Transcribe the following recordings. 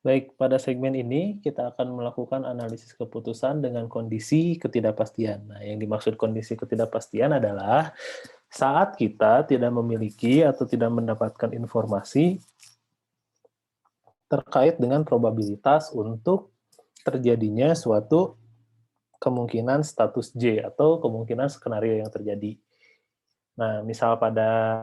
Baik, pada segmen ini kita akan melakukan analisis keputusan dengan kondisi ketidakpastian. Nah, yang dimaksud kondisi ketidakpastian adalah saat kita tidak memiliki atau tidak mendapatkan informasi terkait dengan probabilitas untuk terjadinya suatu kemungkinan status J atau kemungkinan skenario yang terjadi. Nah, misal pada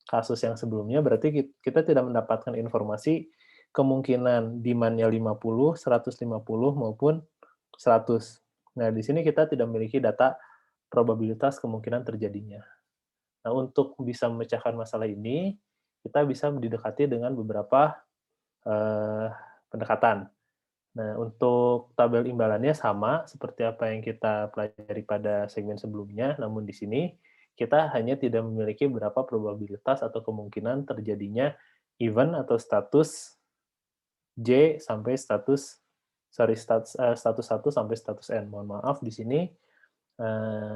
kasus yang sebelumnya berarti kita tidak mendapatkan informasi kemungkinan demand-nya 50, 150 maupun 100. Nah, di sini kita tidak memiliki data probabilitas kemungkinan terjadinya. Nah, untuk bisa memecahkan masalah ini, kita bisa didekati dengan beberapa pendekatan. Nah, untuk tabel imbalannya sama seperti apa yang kita pelajari pada segmen sebelumnya, namun di sini kita hanya tidak memiliki berapa probabilitas atau kemungkinan terjadinya event atau status J sampai status 1 sampai status N. Mohon maaf di sini eh,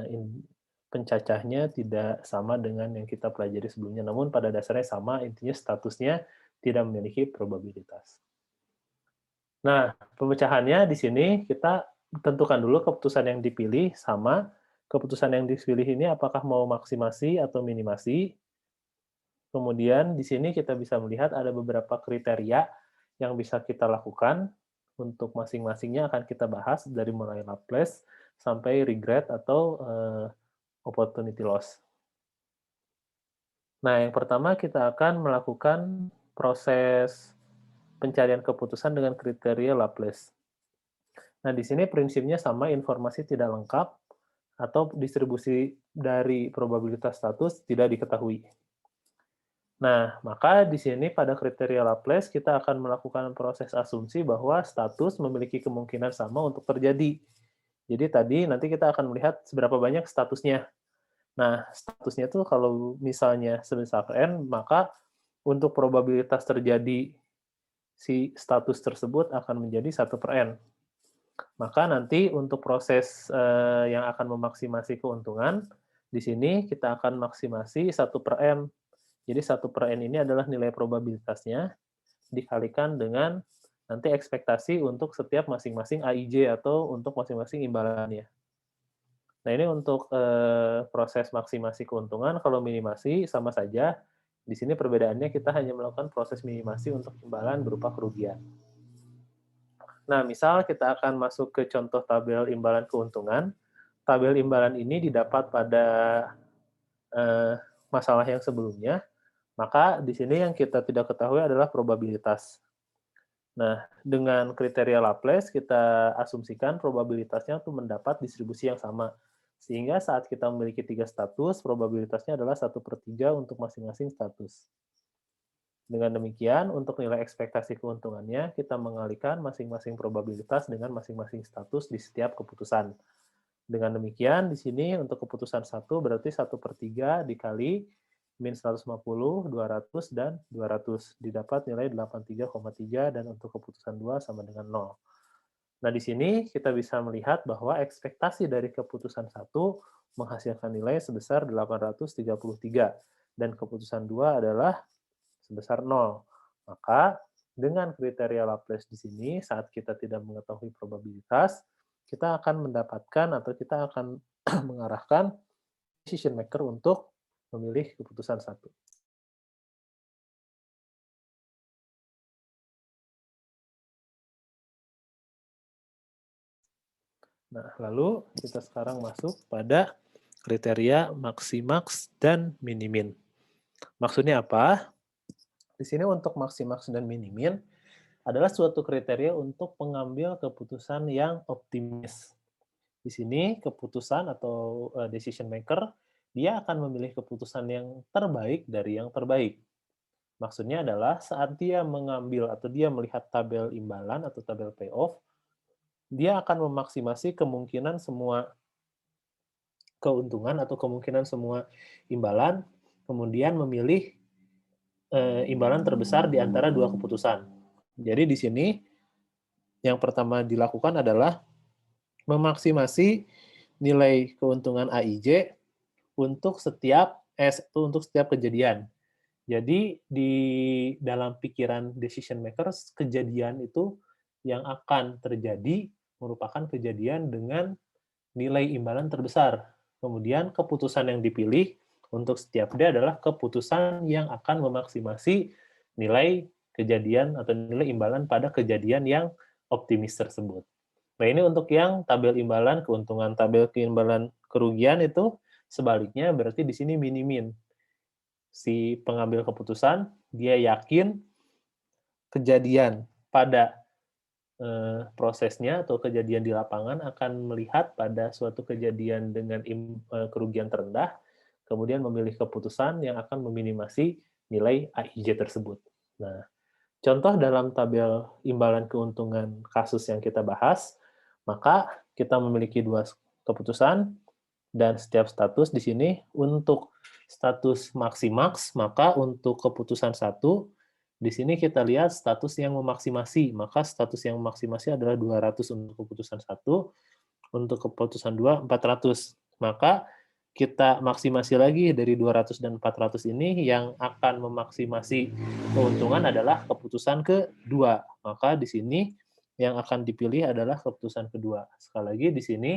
pencacahnya tidak sama dengan yang kita pelajari sebelumnya, namun pada dasarnya sama, intinya statusnya tidak memiliki probabilitas. Nah, pemecahannya di sini kita tentukan dulu keputusan yang dipilih sama keputusan yang dipilih ini apakah mau maksimasi atau minimasi. Kemudian di sini kita bisa melihat ada beberapa kriteria yang bisa kita lakukan untuk masing-masingnya akan kita bahas dari mulai Laplace sampai regret atau opportunity loss. Nah, yang pertama kita akan melakukan proses pencarian keputusan dengan kriteria Laplace. Nah, di sini prinsipnya sama, informasi tidak lengkap atau distribusi dari probabilitas status tidak diketahui. Nah, maka di sini pada kriteria Laplace kita akan melakukan proses asumsi bahwa status memiliki kemungkinan sama untuk terjadi. Jadi tadi nanti kita akan melihat seberapa banyak statusnya. Nah, statusnya itu kalau misalnya sebesar n, maka untuk probabilitas terjadi si status tersebut akan menjadi 1/n. Maka nanti untuk proses yang akan memaksimasi keuntungan, di sini kita akan maksimasi 1/n. Jadi 1/n ini adalah nilai probabilitasnya dikalikan dengan nanti ekspektasi untuk setiap masing-masing AIJ atau untuk masing-masing imbalannya. Nah, ini untuk proses maksimasi keuntungan. Kalau minimasi sama saja. Di sini perbedaannya kita hanya melakukan proses minimasi untuk imbalan berupa kerugian. Nah, misal kita akan masuk ke contoh tabel imbalan keuntungan. Tabel imbalan ini didapat pada eh, masalah yang sebelumnya, maka di sini yang kita tidak ketahui adalah probabilitas. Nah, dengan kriteria Laplace, kita asumsikan probabilitasnya untuk mendapat distribusi yang sama. Sehingga saat kita memiliki 3 status, probabilitasnya adalah 1/3 untuk masing-masing status. Dengan demikian, untuk nilai ekspektasi keuntungannya, kita mengalihkan masing-masing probabilitas dengan masing-masing status di setiap keputusan. Dengan demikian, di sini untuk keputusan 1 berarti 1/3 dikali min 150, 200, dan 200. Didapat nilai 83,3 dan untuk keputusan 2 sama dengan 0. Nah, di sini kita bisa melihat bahwa ekspektasi dari keputusan 1 menghasilkan nilai sebesar 833 dan keputusan 2 adalah sebesar 0. Maka dengan kriteria Laplace di sini, saat kita tidak mengetahui probabilitas, kita akan mendapatkan atau kita akan mengarahkan decision maker untuk memilih keputusan satu. Nah, lalu kita sekarang masuk pada kriteria maksimax dan minimin. Maksudnya apa? Di sini untuk maksimax dan minimin adalah suatu kriteria untuk mengambil keputusan yang optimis. Di sini keputusan atau decision maker dia akan memilih keputusan yang terbaik dari yang terbaik. Maksudnya adalah saat dia mengambil atau dia melihat tabel imbalan atau tabel payoff, dia akan memaksimasi kemungkinan semua keuntungan atau kemungkinan semua imbalan, kemudian memilih imbalan terbesar di antara dua keputusan. Jadi di sini yang pertama dilakukan adalah memaksimasi nilai keuntungan AIJ untuk setiap kejadian. Jadi di dalam pikiran decision makers, kejadian itu yang akan terjadi merupakan kejadian dengan nilai imbalan terbesar. Kemudian keputusan yang dipilih untuk setiap D adalah keputusan yang akan memaksimasi nilai kejadian atau nilai imbalan pada kejadian yang optimis tersebut. Nah, ini untuk yang tabel imbalan keuntungan, tabel keimbalan kerugian itu sebaliknya berarti di sini mini-min. Si pengambil keputusan, dia yakin kejadian pada prosesnya atau kejadian di lapangan akan melihat pada suatu kejadian dengan kerugian terendah, kemudian memilih keputusan yang akan meminimasi nilai AIJ tersebut. Nah, contoh dalam tabel imbalan keuntungan kasus yang kita bahas, maka kita memiliki dua keputusan dan setiap status di sini untuk status maksimaks, maka untuk keputusan satu di sini kita lihat status yang memaksimasi, maka status yang memaksimasi adalah 200 untuk keputusan satu, untuk keputusan 2 400. Maka kita maksimasi lagi dari 200 dan 400 ini yang akan memaksimasi keuntungan adalah keputusan kedua. Maka di sini yang akan dipilih adalah keputusan kedua. Sekali lagi di sini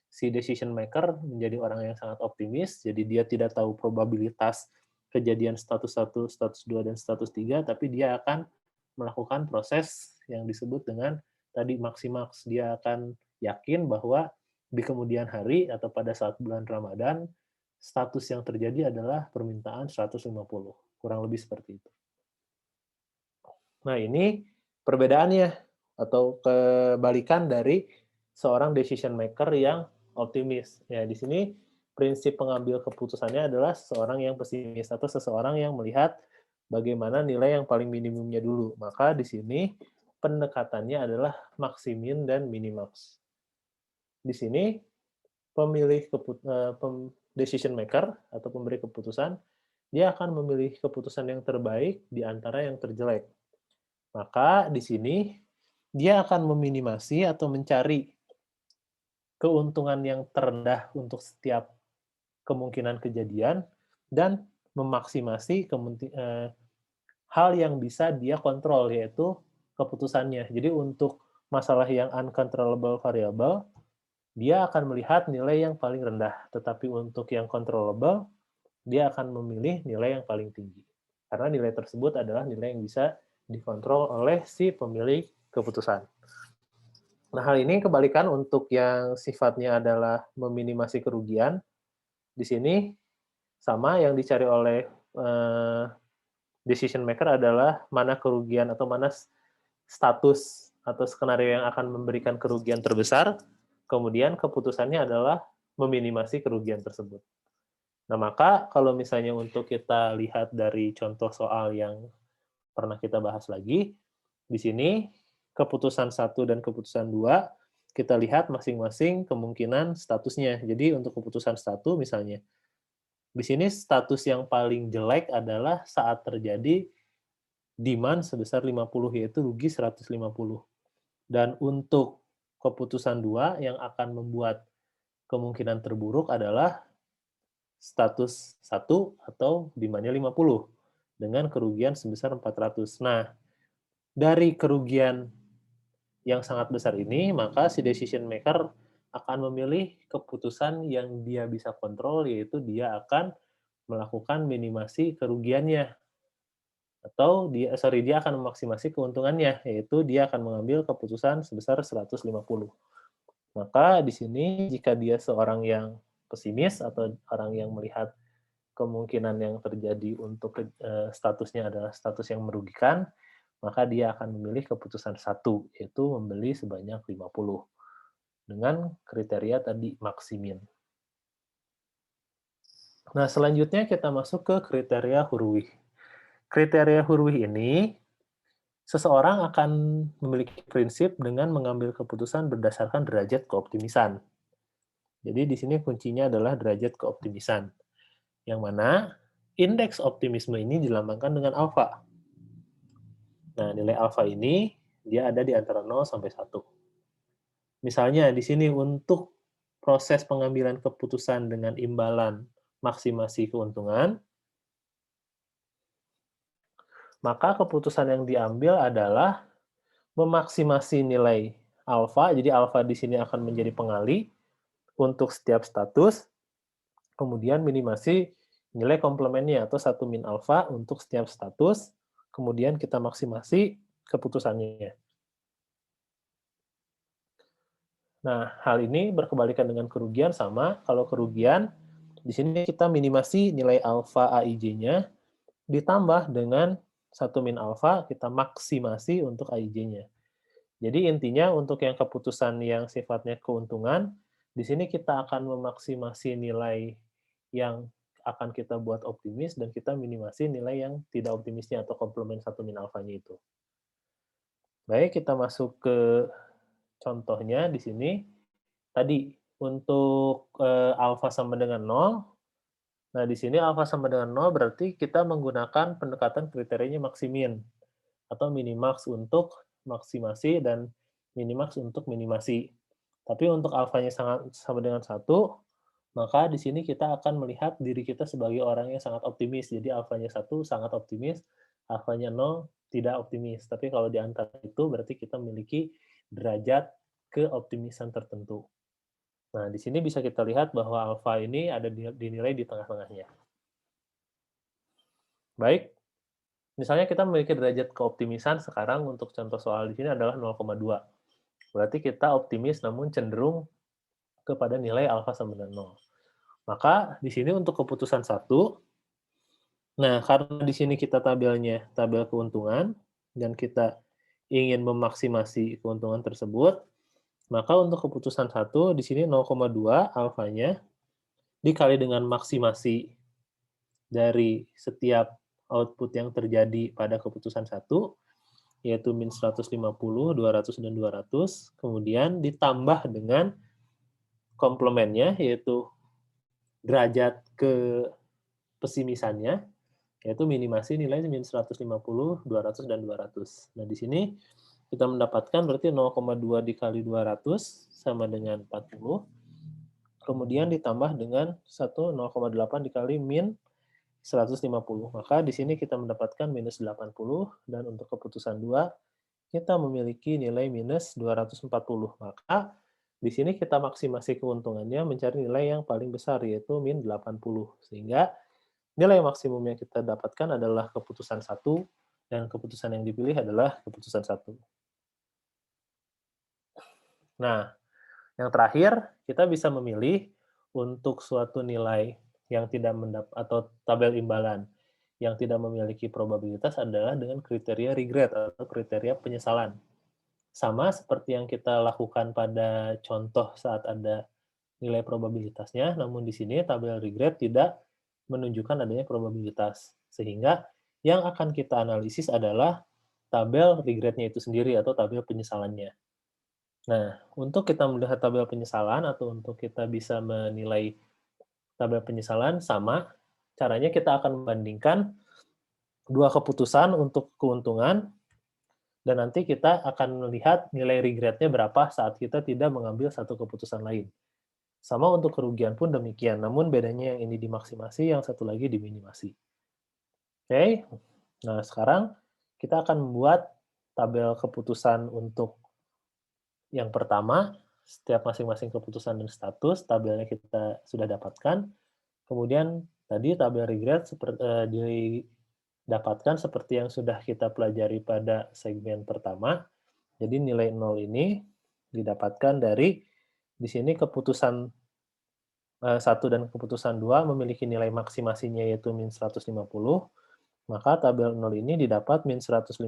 si decision maker menjadi orang yang sangat optimis, jadi dia tidak tahu probabilitas kejadian status 1, status 2, dan status 3, tapi dia akan melakukan proses yang disebut dengan tadi maksimaks. Dia akan yakin bahwa di kemudian hari atau pada saat bulan Ramadan, status yang terjadi adalah permintaan 150. Kurang lebih seperti itu. Nah, ini perbedaannya atau kebalikan dari seorang decision maker yang optimis. Ya, di sini prinsip pengambil keputusannya adalah seseorang yang pesimis atau seseorang yang melihat bagaimana nilai yang paling minimumnya dulu. Maka di sini pendekatannya adalah maksimin dan minimax. Di sini pemilih decision maker atau pemberi keputusan, dia akan memilih keputusan yang terbaik di antara yang terjelek. Maka di sini dia akan meminimasi atau mencari keuntungan yang terendah untuk setiap kemungkinan kejadian dan memaksimasi hal yang bisa dia kontrol, yaitu keputusannya. Jadi untuk masalah yang uncontrollable variable, dia akan melihat nilai yang paling rendah. Tetapi untuk yang controllable, dia akan memilih nilai yang paling tinggi. Karena nilai tersebut adalah nilai yang bisa dikontrol oleh si pemilik keputusan. Nah, hal ini kebalikan untuk yang sifatnya adalah meminimasi kerugian. Di sini sama yang dicari oleh decision maker adalah mana kerugian atau mana status atau skenario yang akan memberikan kerugian terbesar, kemudian keputusannya adalah meminimasi kerugian tersebut. Nah, maka kalau misalnya untuk kita lihat dari contoh soal yang pernah kita bahas lagi, di sini keputusan 1 dan keputusan 2, kita lihat masing-masing kemungkinan statusnya. Jadi untuk keputusan 1 misalnya, di sini status yang paling jelek adalah saat terjadi demand sebesar 50, yaitu rugi 150. Dan untuk keputusan 2 yang akan membuat kemungkinan terburuk adalah status 1 atau demand-nya 50 dengan kerugian sebesar 400. Nah, dari kerugian yang sangat besar ini, maka si decision maker akan memilih keputusan yang dia bisa kontrol, yaitu dia akan melakukan minimasi kerugiannya. Atau dia akan memaksimasi keuntungannya, yaitu dia akan mengambil keputusan sebesar 150. Maka di sini jika dia seorang yang pesimis atau orang yang melihat kemungkinan yang terjadi untuk statusnya adalah status yang merugikan, maka dia akan memilih keputusan satu, yaitu membeli sebanyak 50 dengan kriteria tadi maksimin. Nah, selanjutnya kita masuk ke kriteria Hurwitz. Kriteria Hurwitz ini, seseorang akan memiliki prinsip dengan mengambil keputusan berdasarkan derajat keoptimisan. Jadi di sini kuncinya adalah derajat keoptimisan, yang mana indeks optimisme ini dilambangkan dengan alfa. Nah, nilai alfa ini dia ada di antara 0 sampai 1. Misalnya di sini untuk proses pengambilan keputusan dengan imbalan maksimasi keuntungan, maka keputusan yang diambil adalah memaksimasi nilai alfa. Jadi alfa di sini akan menjadi pengali untuk setiap status, kemudian minimasi nilai komplemennya atau 1 min alfa untuk setiap status, kemudian kita maksimasi keputusannya. Nah, hal ini berkebalikan dengan kerugian sama. Kalau kerugian, di sini kita minimasi nilai alfa AIJ-nya, ditambah dengan 1 min alfa, kita maksimasi untuk AIJ-nya. Jadi intinya untuk yang keputusan yang sifatnya keuntungan, di sini kita akan memaksimasi nilai yang akan kita buat optimis, dan kita minimasi nilai yang tidak optimisnya atau komplemen 1 min alfanya itu. Baik, kita masuk ke contohnya di sini. Tadi, untuk, alfa sama dengan 0, nah di sini alfa sama dengan 0 berarti kita menggunakan pendekatan kriterianya maksimin, atau minimax untuk maksimasi dan minimax untuk minimasi. Tapi untuk alfanya sangat sama dengan 1, maka di sini kita akan melihat diri kita sebagai orang yang sangat optimis. Jadi alfanya 1 sangat optimis, alfanya 0 tidak optimis. Tapi kalau di antara itu berarti kita memiliki derajat keoptimisan tertentu. Nah, di sini bisa kita lihat bahwa alfa ini ada dinilai di tengah-tengahnya. Baik, misalnya kita memiliki derajat keoptimisan sekarang untuk contoh soal di sini adalah 0,2. Berarti kita optimis namun cenderung kepada nilai alfa sama dengan 0. Maka di sini untuk keputusan 1, nah karena di sini kita tabelnya tabel keuntungan dan kita ingin memaksimasi keuntungan tersebut, maka untuk keputusan 1 di sini 0,2 alfanya dikali dengan maksimasi dari setiap output yang terjadi pada keputusan 1, yaitu min 150, 200, dan 200, kemudian ditambah dengan komplemennya, yaitu derajat ke pesimisannya, yaitu minimasi nilai min 150, 200, dan 200. Nah, di sini kita mendapatkan berarti 0,2 dikali 200 sama dengan 40, kemudian ditambah dengan 0,8 dikali min 150. Maka di sini kita mendapatkan minus 80, dan untuk keputusan 2, kita memiliki nilai minus 240. Maka di sini kita maksimasi keuntungannya mencari nilai yang paling besar, yaitu min 80. Sehingga nilai maksimum yang kita dapatkan adalah keputusan 1, dan keputusan yang dipilih adalah keputusan 1. Nah, yang terakhir, kita bisa memilih untuk suatu nilai yang tidak atau tabel imbalan yang tidak memiliki probabilitas adalah dengan kriteria regret atau kriteria penyesalan. Sama seperti yang kita lakukan pada contoh saat ada nilai probabilitasnya, namun di sini tabel regret tidak menunjukkan adanya probabilitas. Sehingga yang akan kita analisis adalah tabel regretnya itu sendiri atau tabel penyesalannya. Nah, untuk kita melihat tabel penyesalan atau untuk kita bisa menilai tabel penyesalan sama, caranya kita akan membandingkan dua keputusan untuk keuntungan, dan nanti kita akan melihat nilai regretnya berapa saat kita tidak mengambil satu keputusan lain. Sama untuk kerugian pun demikian, namun bedanya yang ini dimaksimasi, yang satu lagi diminimasi. Oke, nah sekarang kita akan membuat tabel keputusan untuk yang pertama, setiap masing-masing keputusan dan status, tabelnya kita sudah dapatkan. Kemudian tadi tabel regret didapatkan seperti yang sudah kita pelajari pada segmen pertama. Jadi nilai 0 ini didapatkan dari di sini keputusan 1 dan keputusan 2 memiliki nilai maksimasinya yaitu min 150, maka tabel 0 ini didapat min 150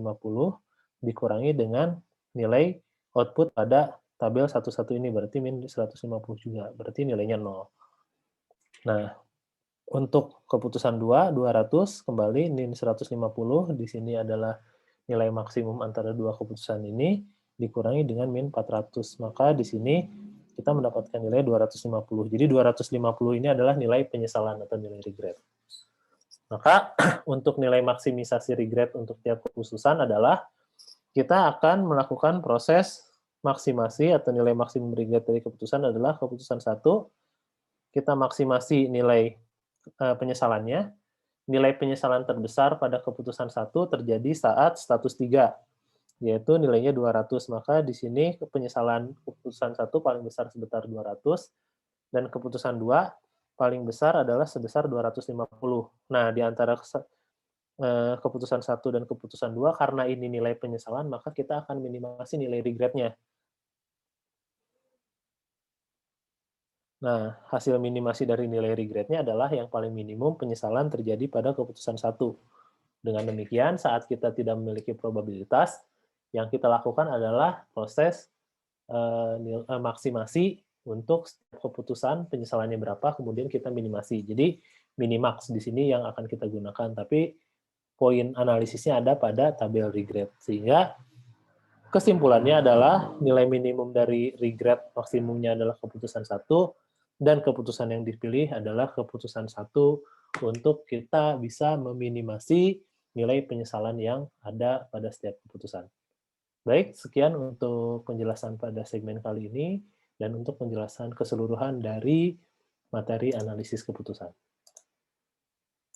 dikurangi dengan nilai output pada tabel 11 ini, berarti min 150 juga, berarti nilainya 0. Nah, untuk keputusan 2, 200, kembali min 150, di sini adalah nilai maksimum antara dua keputusan ini, dikurangi dengan min 400. Maka di sini kita mendapatkan nilai 250. Jadi 250 ini adalah nilai penyesalan atau nilai regret. Maka untuk nilai maksimisasi regret untuk tiap keputusan adalah kita akan melakukan proses maksimasi atau nilai maksimum regret dari keputusan adalah keputusan 1, kita maksimasi nilai penyesalannya, nilai penyesalan terbesar pada keputusan 1 terjadi saat status 3, yaitu nilainya 200. Maka di sini penyesalan keputusan 1 paling besar sebesar 200, dan keputusan 2 paling besar adalah sebesar 250. Nah, di antara keputusan 1 dan keputusan 2, karena ini nilai penyesalan, maka kita akan minimasi nilai regret-nya. Nah, hasil minimasi dari nilai regret-nya adalah yang paling minimum penyesalan terjadi pada keputusan 1. Dengan demikian, saat kita tidak memiliki probabilitas, yang kita lakukan adalah proses maksimasi untuk setiap keputusan penyesalannya berapa, kemudian kita minimasi. Jadi, minimax di sini yang akan kita gunakan, tapi poin analisisnya ada pada tabel regret. Sehingga kesimpulannya adalah nilai minimum dari regret maksimumnya adalah keputusan 1, dan keputusan yang dipilih adalah keputusan 1 untuk kita bisa meminimasi nilai penyesalan yang ada pada setiap keputusan. Baik, sekian untuk penjelasan pada segmen kali ini, dan untuk penjelasan keseluruhan dari materi analisis keputusan.